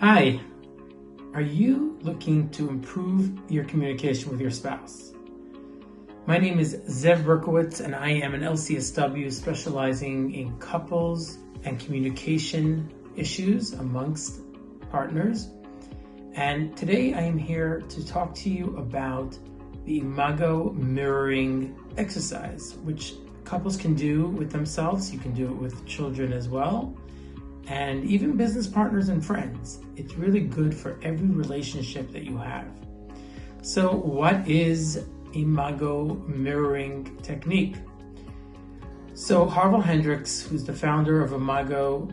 Hi, are you looking to improve your communication with your spouse? My name is Zev Berkowitz and I am an LCSW specializing in couples and communication issues amongst partners. And today I am here to talk to you about the Imago Mirroring Exercise, which couples can do with themselves. You can do it with children as well, and even business partners and friends. It's really good for every relationship that you have. So what is Imago Mirroring Technique? So Harville Hendricks, who's the founder of Imago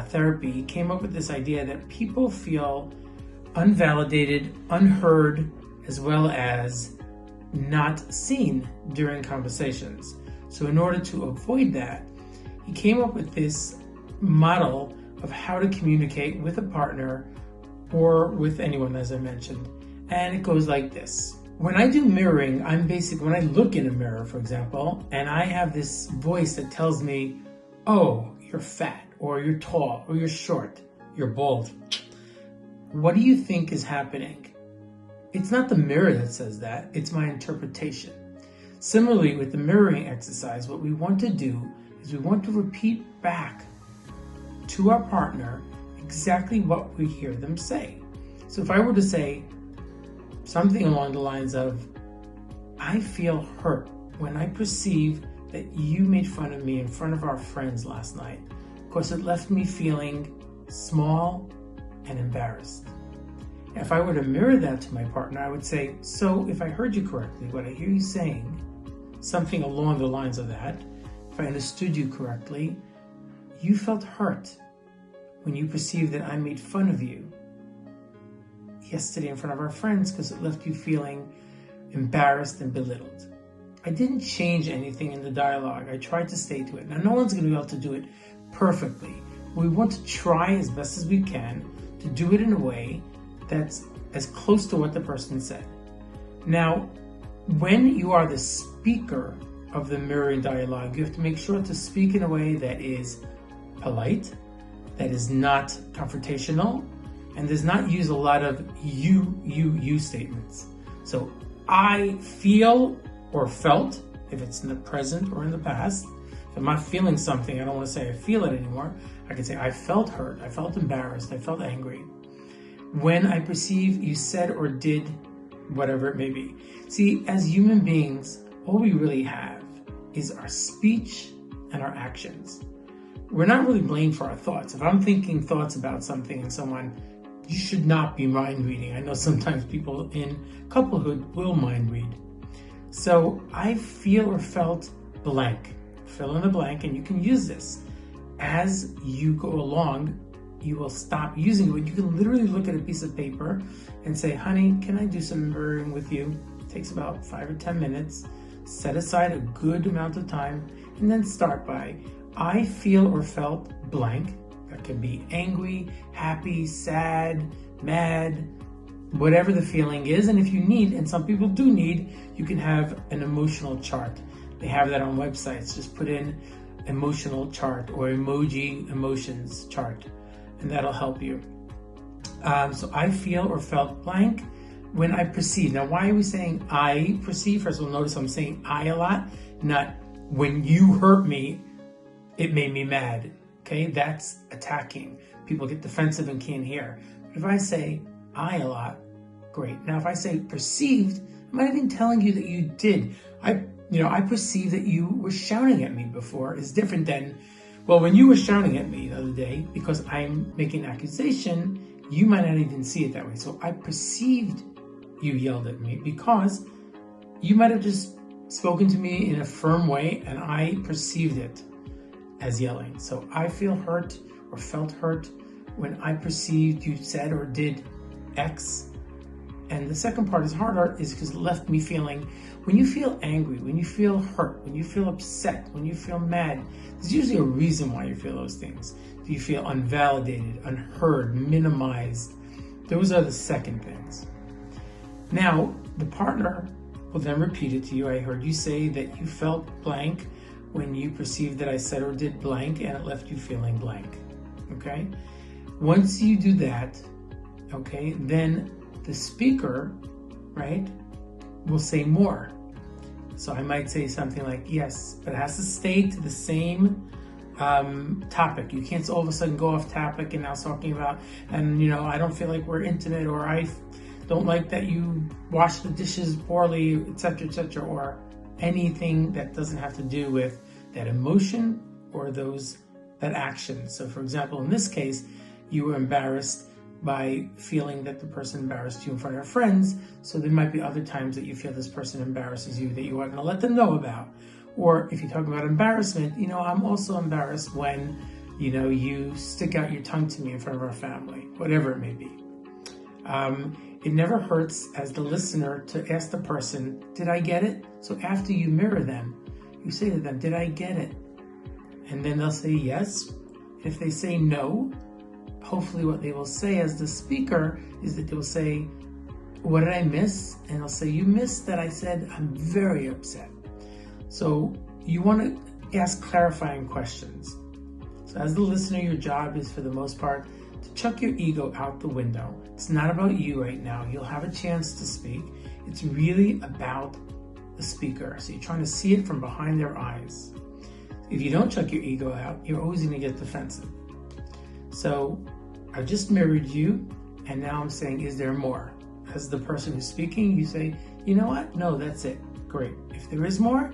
Therapy, came up with this idea that people feel unvalidated, unheard, as well as not seen during conversations. So in order to avoid that, he came up with this model of how to communicate with a partner or with anyone, as I mentioned. And it goes like this. When I do mirroring, when I look in a mirror, for example, and I have this voice that tells me, oh, you're fat, or you're tall, or you're short, you're bald. What do you think is happening? It's not the mirror that says that, it's my interpretation. Similarly, with the mirroring exercise, what we want to do is we want to repeat back to our partner exactly what we hear them say. So if I were to say something along the lines of, I feel hurt when I perceive that you made fun of me in front of our friends last night, because it left me feeling small and embarrassed. If I were to mirror that to my partner, I would say, so if I heard you correctly, what I hear you saying, something along the lines of that, if I understood you correctly, you felt hurt when you perceived that I made fun of you yesterday in front of our friends because it left you feeling embarrassed and belittled. I didn't change anything in the dialogue. I tried to stay to it. Now, no one's going to be able to do it perfectly. We want to try as best as we can to do it in a way that's as close to what the person said. Now, when you are the speaker of the mirroring dialogue, you have to make sure to speak in a way that is polite, that is not confrontational, and does not use a lot of you statements. So I feel or felt, if it's in the present or in the past. If I'm not feeling something, I don't want to say I feel it anymore. I can say I felt hurt, I felt embarrassed, I felt angry. When I perceive you said or did whatever it may be. See, as human beings, all we really have is our speech and our actions. We're not really blamed for our thoughts. If I'm thinking thoughts about something and someone, you should not be mind reading. I know sometimes people in couplehood will mind read. So I feel or felt blank. Fill in the blank, and you can use this. As you go along, you will stop using it. You can literally look at a piece of paper and say, honey, can I do some mirroring with you? It takes about 5 or 10 minutes. Set aside a good amount of time, and then start by, I feel or felt blank. That can be angry, happy, sad, mad, whatever the feeling is. And if you need, and some people do need, you can have an emotional chart. They have that on websites. Just put in emotional chart or emoji emotions chart, and that'll help you. So I feel or felt blank when I perceive. Now, why are we saying I perceive? First of all, notice I'm saying I a lot, not when you hurt me, it made me mad. Okay, that's attacking. People get defensive and can't hear. But if I say I a lot, great. Now, if I say perceived, I'm not even telling you that you did. I perceive that you were shouting at me before is different than, well, when you were shouting at me the other day, because I'm making an accusation, you might not even see it that way. So I perceived you yelled at me because you might have just spoken to me in a firm way and I perceived it as yelling. So I feel hurt or felt hurt when I perceived you said or did X. And the second part is harder is because it left me feeling, when you feel angry, when you feel hurt, when you feel upset, when you feel mad, there's usually a reason why you feel those things. Do you feel unvalidated, unheard, minimized? Those are the second things. Now, the partner will then repeat it to you. I heard you say that you felt blank when you perceived that I said or did blank and it left you feeling blank. Okay? Once you do that, okay, then the speaker, right, will say more. So I might say something like, yes, but it has to stay to the same topic. You can't all of a sudden go off topic and now talking about, and I don't feel like we're intimate, or I don't like that you wash the dishes poorly, etc., or anything that doesn't have to do with that emotion or that action. So for example, in this case, you were embarrassed by feeling that the person embarrassed you in front of your friends. So there might be other times that you feel this person embarrasses you that you want to let them know about. Or if you're talking about embarrassment, I'm also embarrassed when, you stick out your tongue to me in front of our family, whatever it may be. It never hurts as the listener to ask the person, did I get it? So after you mirror them, you say to them, did I get it? And then they'll say yes. If they say no, hopefully what they will say as the speaker is that they'll say, what did I miss? And they'll say, you missed that I said, I'm very upset. So you want to ask clarifying questions. So as the listener, your job is for the most part to chuck your ego out the window. It's not about you right now. You'll have a chance to speak. It's really about the speaker. So you're trying to see it from behind their eyes. If you don't chuck your ego out, you're always going to get defensive. So I just mirrored you, and now I'm saying, is there more? As the person who's speaking, you say, you know what? No, that's it. Great. If there is more,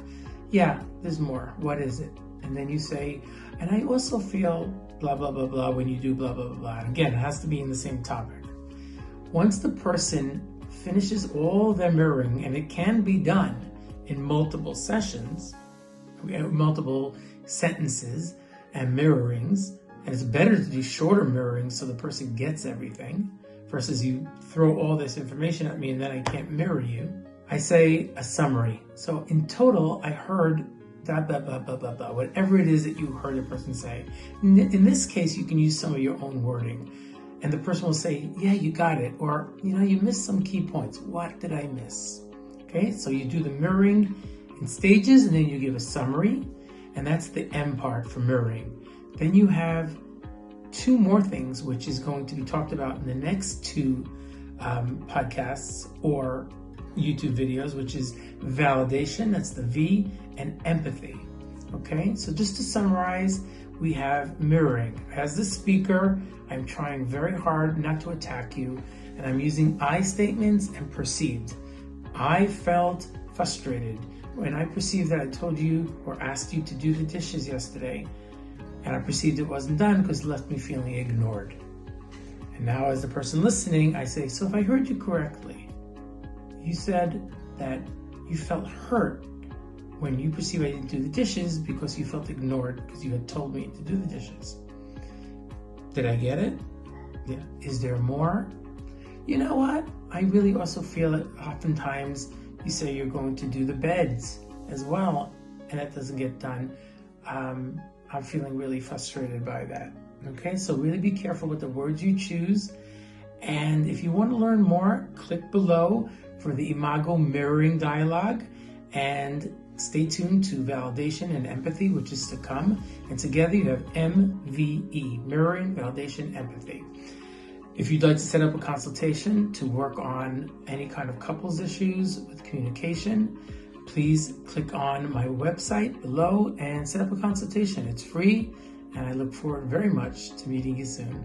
yeah, there's more. What is it? And then you say, and I also feel blah, blah, blah, blah when you do blah, blah, blah, blah. And again, it has to be in the same topic. Once the person finishes all their mirroring, and it can be done in multiple sessions, multiple sentences and mirrorings, and it's better to do shorter mirroring so the person gets everything versus you throw all this information at me and then I can't mirror you. I say a summary. So in total, I heard blah, blah, blah, blah, blah, blah, whatever it is that you heard the person say. In this case, you can use some of your own wording. And the person will say, yeah, you got it. Or, you missed some key points. What did I miss? Okay, so you do the mirroring in stages and then you give a summary. And that's the M part for mirroring. Then you have two more things, which is going to be talked about in the next two podcasts or YouTube videos, which is validation, that's the V, and empathy. Okay, so just to summarize, we have mirroring. As the speaker, I'm trying very hard not to attack you, and I'm using I statements and perceived. I felt frustrated when I perceived that I told you or asked you to do the dishes yesterday, and I perceived it wasn't done because it left me feeling ignored. And now as the person listening, I say, so if I heard you correctly, you said that you felt hurt when you perceived I didn't do the dishes because you felt ignored because you had told me to do the dishes. Did I get it? Yeah. Is there more? You know what? I really also feel that oftentimes you say you're going to do the beds as well, and that doesn't get done. I'm feeling really frustrated by that. Okay, so really be careful with the words you choose. And if you want to learn more, click below for the Imago Mirroring Dialogue, and stay tuned to validation and empathy, which is to come. And together you have MVE, mirroring, validation, empathy. If you'd like to set up a consultation to work on any kind of couples issues with communication, please click on my website below and set up a consultation. It's free, and I look forward very much to meeting you soon.